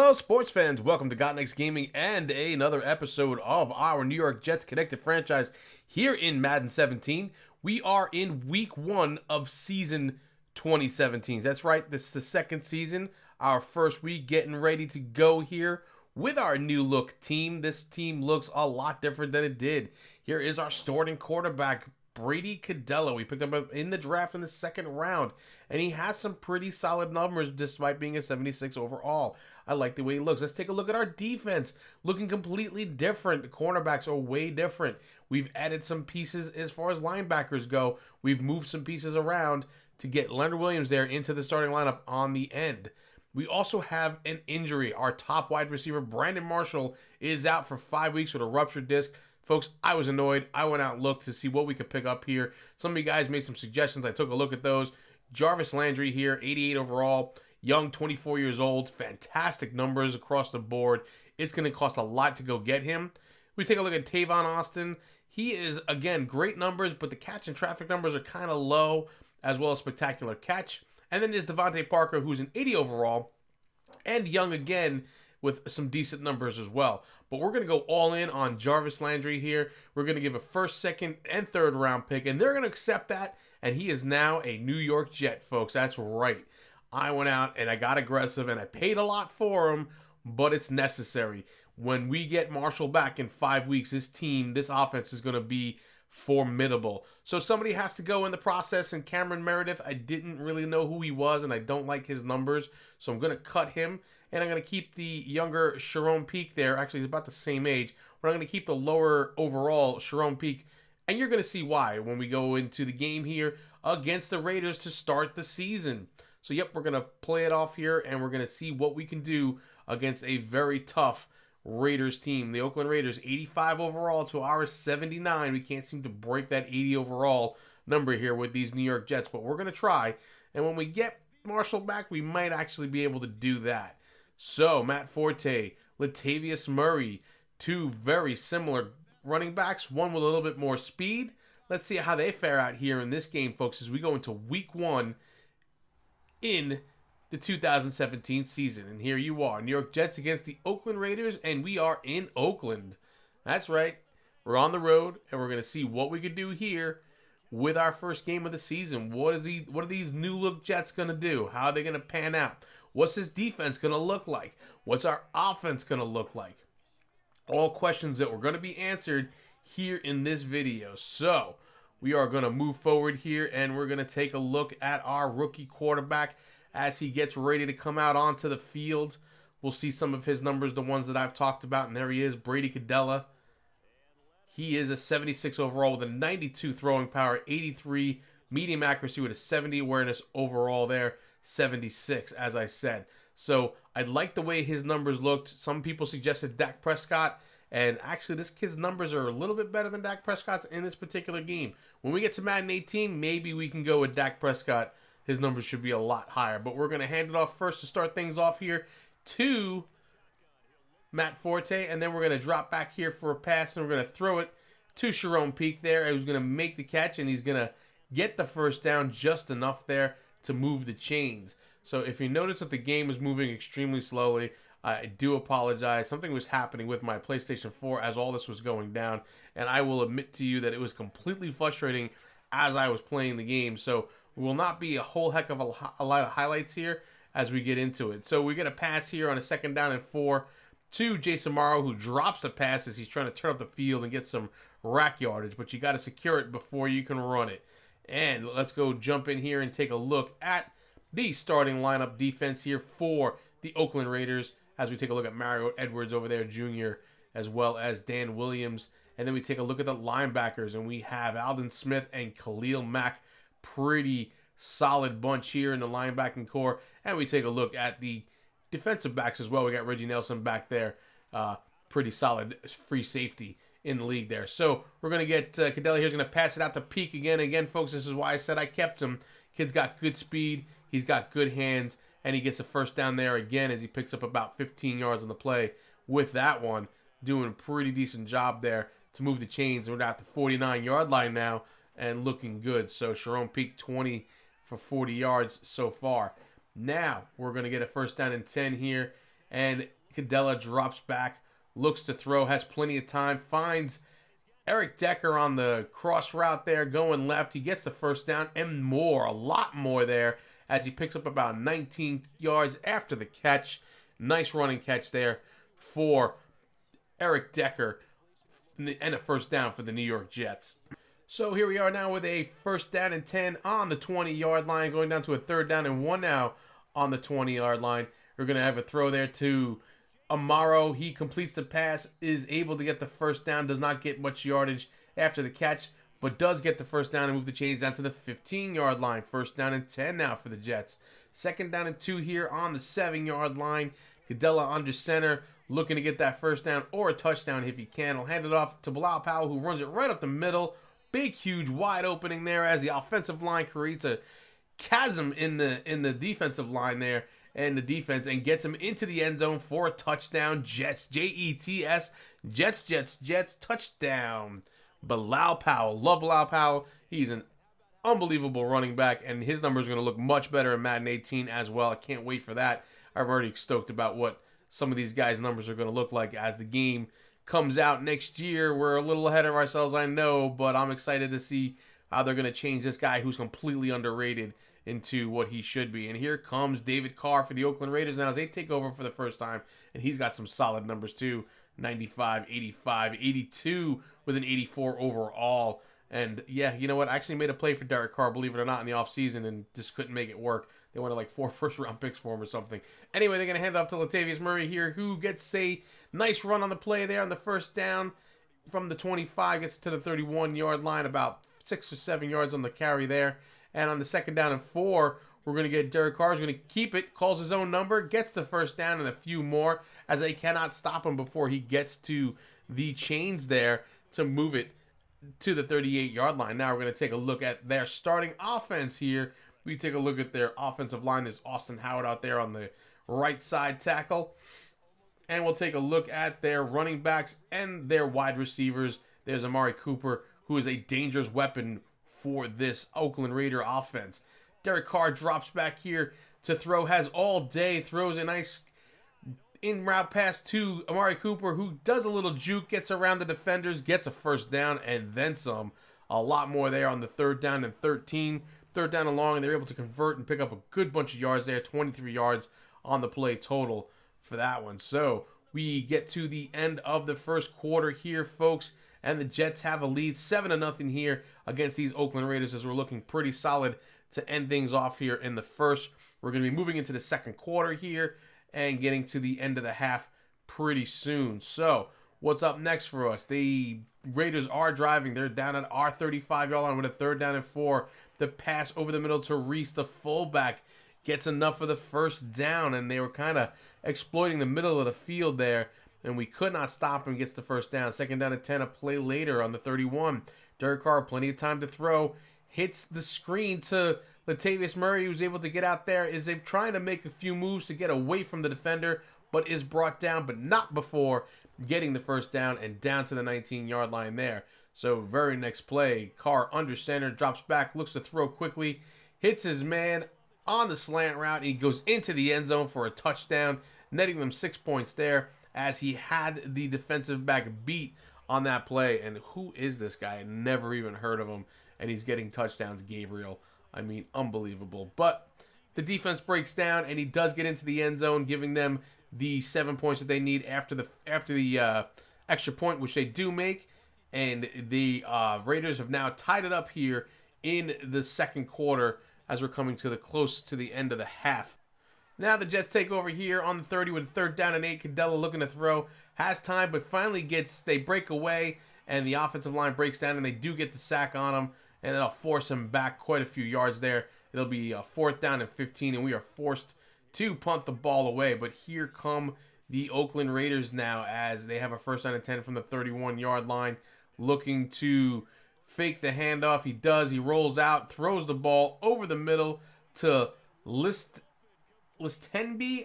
Hello, sports fans. Welcome to Got Next Gaming and another episode of our New York Jets Connected franchise here in Madden 17. We are in week 1 of season 2017. That's right, this is the second season, our first week getting ready to go here with our new look team. This team looks a lot different than it did. Here is our starting quarterback, Brady Cadello. We picked him up in the draft in the second round, and he has some pretty solid numbers despite being a 76 overall. I like the way he looks. Let's take a look at our defense. Looking completely different. The cornerbacks are way different. We've added some pieces as far as linebackers go. We've moved some pieces around to get Leonard Williams there into the starting lineup on the end. We also have an injury. Our top wide receiver, Brandon Marshall, is out for 5 weeks with a ruptured disc. Folks, I was annoyed. I went out and looked to see what we could pick up here. Some of you guys made some suggestions. I took a look at those. Jarvis Landry here, 88 overall, young, 24 years old. Fantastic numbers across the board. It's going to cost a lot to go get him. We take a look at Tavon Austin. He is, again, great numbers, but the catch and traffic numbers are kind of low, as well as spectacular catch. And then there's Devontae Parker, who's an 80 overall, and young again, with some decent numbers as well. But we're going to go all in on Jarvis Landry here. We're going to give a first, second, and third round pick, and they're going to accept that, and he is now a New York Jet, folks. That's right. I went out and I got aggressive, and I paid a lot for him, but it's necessary. When we get Marshall back in 5 weeks, this team, this offense is going to be formidable. So somebody has to go in the process, and Cameron Meredith, I didn't really know who he was, and I don't like his numbers, so I'm going to cut him. And I'm going to keep the younger Sharon Peak there. Actually, he's about the same age. But I'm going to keep the lower overall Sharon Peak. And you're going to see why when we go into the game here against the Raiders to start the season. So, yep, we're going to play it off here. And we're going to see what we can do against a very tough Raiders team. The Oakland Raiders, 85 overall to our 79. We can't seem to break that 80 overall number here with these New York Jets. But we're going to try. And when we get Marshall back, we might actually be able to do that. So, Matt Forte, Latavius Murray, two very similar running backs, one with a little bit more speed. Let's see how they fare out here in this game, folks, as we go into week 1 in the 2017 season. And here you are, New York Jets against the Oakland Raiders, and we are in Oakland. That's right. We're on the road, and we're going to see what we could do here with our first game of the season. What are these new look Jets going to do? How are they going to pan out? What's this defense going to look like? What's our offense going to look like? All questions that were going to be answered here in this video. So, we are going to move forward here, and we're going to take a look at our rookie quarterback as he gets ready to come out onto the field. We'll see some of his numbers, the ones that I've talked about, and there he is, Brady Cadello. He is a 76 overall with a 92 throwing power, 83 medium accuracy with a 70 awareness overall there. 76, as I said. So I like the way his numbers looked. Some people suggested Dak Prescott, and actually this kid's numbers are a little bit better than Dak Prescott's in this particular game. When we get to Madden 18, maybe we can go with Dak Prescott. His numbers should be a lot higher. But we're going to hand it off first to start things off here to Matt Forte, and then we're going to drop back here for a pass, and we're going to throw it to Sharon Peak there, who's going to make the catch, and he's going to get the first down just enough there to move the chains. So if you notice that the game is moving extremely slowly, I do apologize. Something was happening with my PlayStation 4 as all this was going down, and I will admit to you that it was completely frustrating as I was playing the game. So there will not be a whole heck of a lot of highlights here as we get into it. So we get a pass here on a 2nd down and 4 to Jason Morrow, who drops the pass as he's trying to turn up the field and get some rack yardage, but you got to secure it before you can run it. And let's go jump in here and take a look at the starting lineup defense here for the Oakland Raiders as we take a look at Mario Edwards over there, Jr., as well as Dan Williams. And then we take a look at the linebackers, and we have Aldon Smith and Khalil Mack. Pretty solid bunch here in the linebacking core. And we take a look at the defensive backs as well. We got Reggie Nelson back there. Pretty solid free safety in the league there. So we're going to get Cadello here. He's going to pass it out to Peak again. Again, folks, this is why I said I kept him. Kid's got good speed. He's got good hands. And he gets a first down there again as he picks up about 15 yards on the play with that one. Doing a pretty decent job there to move the chains. We're at the 49-yard line now and looking good. So Sharon Peak 20 for 40 yards so far. Now we're going to get a first down and 10 here. And Cadella drops back, looks to throw, has plenty of time, finds Eric Decker on the cross route there, going left. He gets the first down and more, a lot more there, as he picks up about 19 yards after the catch. Nice running catch there for Eric Decker and a first down for the New York Jets. So here we are now with a first down and 10 on the 20-yard line, going down to a third down and 1 now on the 20-yard line. We're going to have a throw there to Amaro. He completes the pass, is able to get the first down, does not get much yardage after the catch, but does get the first down and move the chains down to the 15-yard line. First down and 10 now for the Jets. Second down and 2 here on the 7-yard line. Cadella under center, looking to get that first down or a touchdown if he can. He'll hand it off to Bilal Powell, who runs it right up the middle. Big, huge, wide opening there as the offensive line creates a chasm in the defensive line there and the defense, and gets him into the end zone for a touchdown. Jets, Jets, Jets, touchdown. Bilal Powell, love Bilal Powell. He's an unbelievable running back, and his numbers are going to look much better in Madden 18 as well. I can't wait for that. I'm already stoked about what some of these guys' numbers are going to look like as the game comes out next year. We're a little ahead of ourselves, I know, but I'm excited to see how they're going to change this guy who's completely underrated into what he should be. And here comes David Carr for the Oakland Raiders now as they take over for the first time, and he's got some solid numbers too. 95, 85, 82 with an 84 overall. And yeah, you know what? I actually made a play for Derek Carr, believe it or not, in the offseason and just couldn't make it work. They wanted like 4 first-round picks for him or something. Anyway, they're going to hand it off to Latavius Murray here, who gets a nice run on the play there on the first down from the 25, gets to the 31-yard line, about 6 or 7 yards on the carry there. And on the second down and 4, we're going to get Derek Carr is going to keep it, calls his own number, gets the first down and a few more, as they cannot stop him before he gets to the chains there to move it to the 38-yard line. Now we're going to take a look at their starting offense here. We take a look at their offensive line. There's Austin Howard out there on the right side tackle. And we'll take a look at their running backs and their wide receivers. There's Amari Cooper, who is a dangerous weapon for this Oakland Raider offense. Derek Carr drops back here to throw, has all day, throws a nice in-route pass to Amari Cooper, who does a little juke, gets around the defenders, gets a first down, and then some. A lot more there on the third down and 13. Third down and long, and they're able to convert and pick up a good bunch of yards there, 23 yards on the play total for that one. So we get to the end of the first quarter here, folks, and the Jets have a lead 7-0 here against these Oakland Raiders, as we're looking pretty solid to end things off here in the first. We're going to be moving into the second quarter here and getting to the end of the half pretty soon. So what's up next for us? The Raiders are driving. They're down at our 35-yard line with a third down and 4. The pass over the middle to Reese, the fullback, gets enough for the first down, and they were kind of exploiting the middle of the field there, and we could not stop him. Gets the first down. Second down and 10, a play later on the 31. Derek Carr, plenty of time to throw, hits the screen to Latavius Murray, who's able to get out there, is trying to make a few moves to get away from the defender, but is brought down, but not before getting the first down and down to the 19-yard line there. So very next play, Carr under center, drops back, looks to throw quickly, hits his man on the slant route, and he goes into the end zone for a touchdown, netting them 6 points there as he had the defensive back beat on that play. And who is this guy? I never even heard of him, and he's getting touchdowns, Gabriel. I mean, unbelievable. But the defense breaks down, and he does get into the end zone, giving them the 7 points that they need after the extra point, which they do make. And the Raiders have now tied it up here in the second quarter as we're coming to close to the end of the half. Now the Jets take over here on the 30 with a third down and 8. Cadella looking to throw, has time, but finally they break away, and the offensive line breaks down, and they do get the sack on him, and it'll force him back quite a few yards there. It'll be a fourth down and 15, and we are forced to punt the ball away. But here come the Oakland Raiders now as they have a first down and 10 from the 31-yard line, looking to fake the handoff. He does. He rolls out, throws the ball over the middle to Listenby.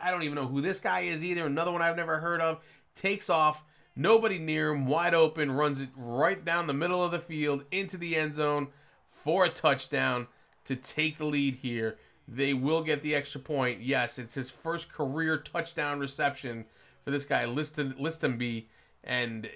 I don't even know who this guy is either. Another one I've never heard of. Takes off. Nobody near him. Wide open. Runs it right down the middle of the field into the end zone for a touchdown to take the lead here. They will get the extra point. Yes, it's his first career touchdown reception for this guy Listenby, and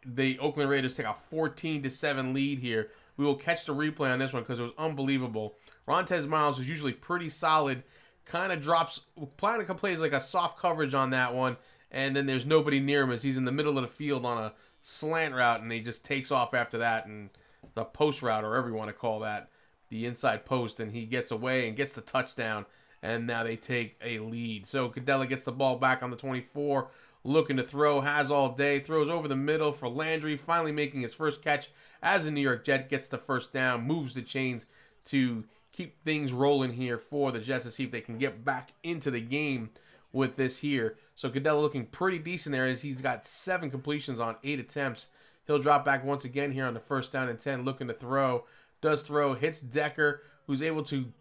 the Oakland Raiders take a 14-7 lead here. We will catch the replay on this one because it was unbelievable. Rontez Miles was usually pretty solid, kind of drops, plays like a soft coverage on that one, and then there's nobody near him as he's in the middle of the field on a slant route, and he just takes off after that, and the post route, or whatever you want to call that, the inside post, and he gets away and gets the touchdown, and now they take a lead. So Cadella gets the ball back on the 24, looking to throw, has all day, throws over the middle for Landry, finally making his first catch as a New York Jet, gets the first down, moves the chains to keep things rolling here for the Jets to see if they can get back into the game with this here. So Cadella looking pretty decent there as he's got 7 completions on 8 attempts. He'll drop back once again here on the first down and 10, looking to throw. Does throw, hits Decker, who's able to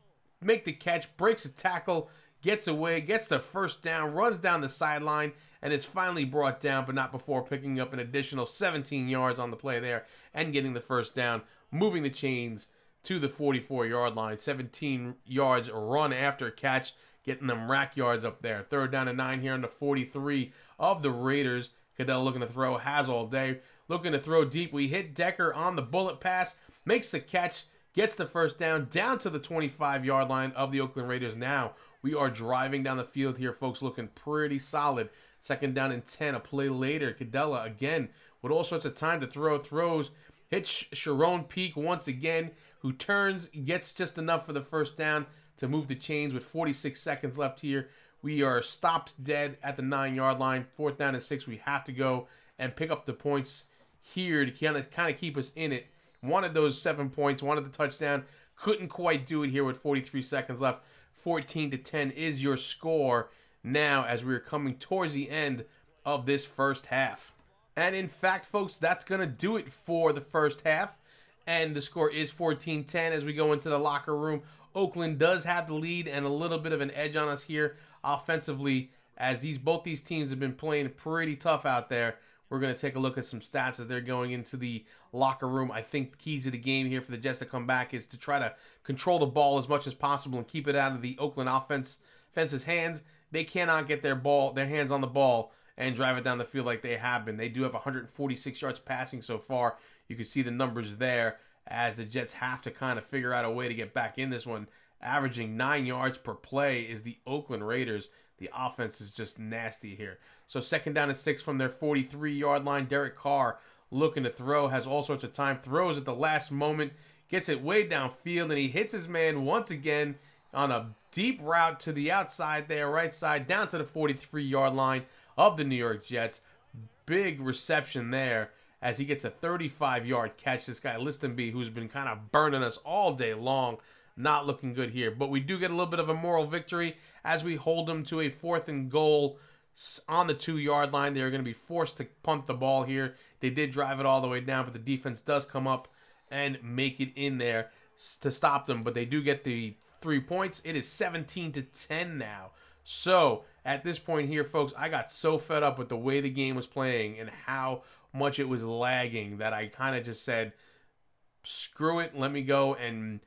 make the catch, breaks a tackle, gets away, gets the first down, runs down the sideline, and is finally brought down, but not before picking up an additional 17 yards on the play there and getting the first down, moving the chains to the 44-yard line. 17 yards run after catch, getting them rack yards up there. Third down and 9 here on the 43 of the Raiders. Cadell looking to throw, has all day. Looking to throw deep. We hit Decker on the bullet pass, makes the catch, gets the first down to the 25-yard line of the Oakland Raiders. Now we are driving down the field here, folks, looking pretty solid. Second down and 10, a play later. Cadella, again, with all sorts of time to throw, throws, hits Sharon Peak once again, who turns, gets just enough for the first down to move the chains with 46 seconds left here. We are stopped dead at the 9-yard line. Fourth down and 6, we have to go and pick up the points here to kind of keep us in it. Wanted those 7 points, wanted the touchdown, couldn't quite do it here with 43 seconds left. 14-10 is your score now as we're coming towards the end of this first half. And in fact, folks, that's going to do it for the first half. And the score is 14-10 as we go into the locker room. Oakland does have the lead and a little bit of an edge on us here offensively as both these teams have been playing pretty tough out there. We're going to take a look at some stats as they're going into the locker room. I think the keys to the game here for the Jets to come back is to try to control the ball as much as possible and keep it out of the Oakland offense's hands. They cannot get their hands on the ball and drive it down the field like they have been. They do have 146 yards passing so far. You can see the numbers there as the Jets have to kind of figure out a way to get back in this one. Averaging 9 yards per play is the Oakland Raiders. The offense is just nasty here. So second down and 6 from their 43-yard line. Derek Carr looking to throw, has all sorts of time, throws at the last moment, gets it way downfield, and he hits his man once again on a deep route to the outside there, right side, down to the 43-yard line of the New York Jets. Big reception there as he gets a 35-yard catch. This guy, Listenby, who's been kind of burning us all day long, not looking good here. But we do get a little bit of a moral victory as we hold them to a 4th and goal on the 2-yard line. They're going to be forced to punt the ball here. They did drive it all the way down, but the defense does come up and make it in there to stop them. But they do get the 3 points. It is 17-10 now. So at this point here, folks, I got so fed up with the way the game was playing and how much it was lagging that I kind of just said, screw it, let me go and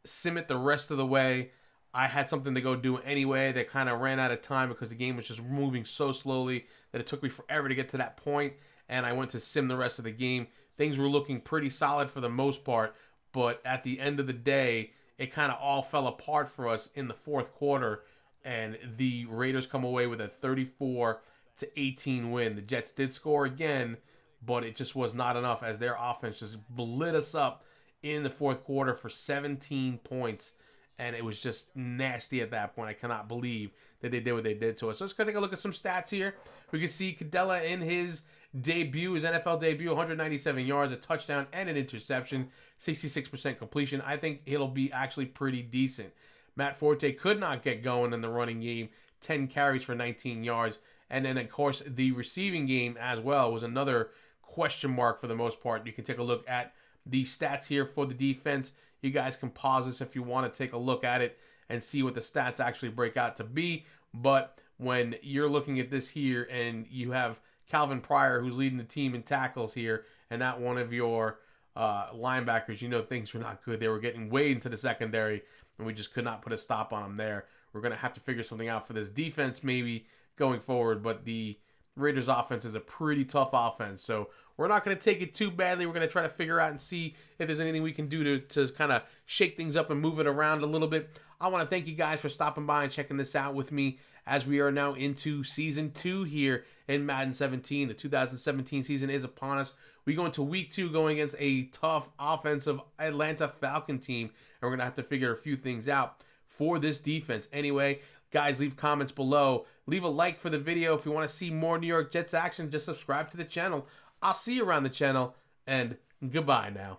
sim it the rest of the way. I had something to go do anyway that kind of ran out of time because the game was just moving so slowly that it took me forever to get to that point, and I went to sim the rest of the game. Things were looking pretty solid for the most part, but at the end of the day, it kind of all fell apart for us in the fourth quarter, and the Raiders come away with a 34-18 win. The Jets did score again, but it just was not enough as their offense just lit us up in the fourth quarter for 17 points. And it was just nasty at that point. I cannot believe that they did what they did to us. So let's go take a look at some stats here. We can see Cadella in his debut, his NFL debut, 197 yards, a touchdown, and an interception, 66% completion. I think it'll be actually pretty decent. Matt Forte could not get going in the running game, 10 carries for 19 yards. And then, of course, the receiving game as well was another question mark for the most part. You can take a look at the stats here for the defense. You guys can pause this if you want to take a look at it and see what the stats actually break out to be. But when you're looking at this here and you have Calvin Pryor, who's leading the team in tackles here, and not one of your linebackers, you know things were not good. They were getting way into the secondary, and we just could not put a stop on them there. We're going to have to figure something out for this defense maybe going forward, but the Raiders offense is a pretty tough offense. So we're not going to take it too badly. We're going to try to figure out and see if there's anything we can do to kind of shake things up and move it around a little bit. I want to thank you guys for stopping by and checking this out with me as we are now into Season 2 here in Madden 17. The 2017 season is upon us. We go into Week 2 going against a tough offensive Atlanta Falcon team, and we're going to have to figure a few things out for this defense. Anyway, guys, leave comments below. Leave a like for the video. If you want to see more New York Jets action, just subscribe to the channel. I'll see you around the channel, and goodbye now.